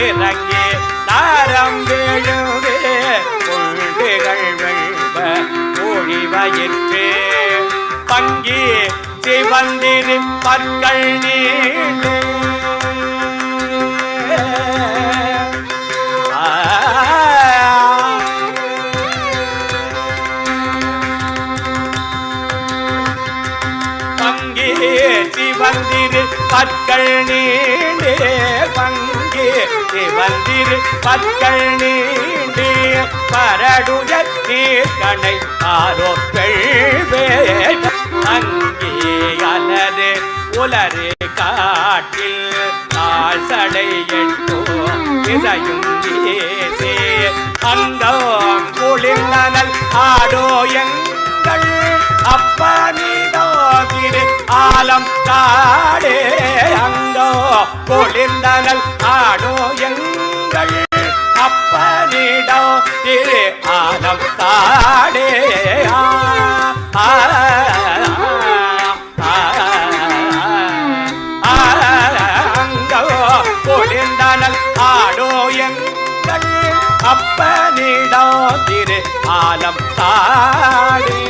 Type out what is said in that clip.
இறங்கி நாரம் வேழுவே கொள்கைகள் வெல்வ ஒழிவயிற்று பங்கி சிவந்திரு பற்கள் நீண்டு சிவந்திரு பற்கள் நீண்டே பங்கே சிவந்திரு பற்கள் நீண்டே பரடுய நீர்கணை ஆரோப்பெழ்வே அங்கே அலறு உலரு காட்டில் ஆசடை எட்டோ இதையும் ஏசே அங்கோ குளிர்ந்தனல் ஆடோ எங்கள் அப்பனிடோ திரு ஆலம் தாடே அங்கோ குளிர்ந்தனல் ஆடோ எங்கள் அப்பனிடோ திரு ஆலம் தாடே அங்கோ குளிர்ந்தனல் ஆடோ எங்கள் அப்பனிடோ திரு ஆலம் தாடே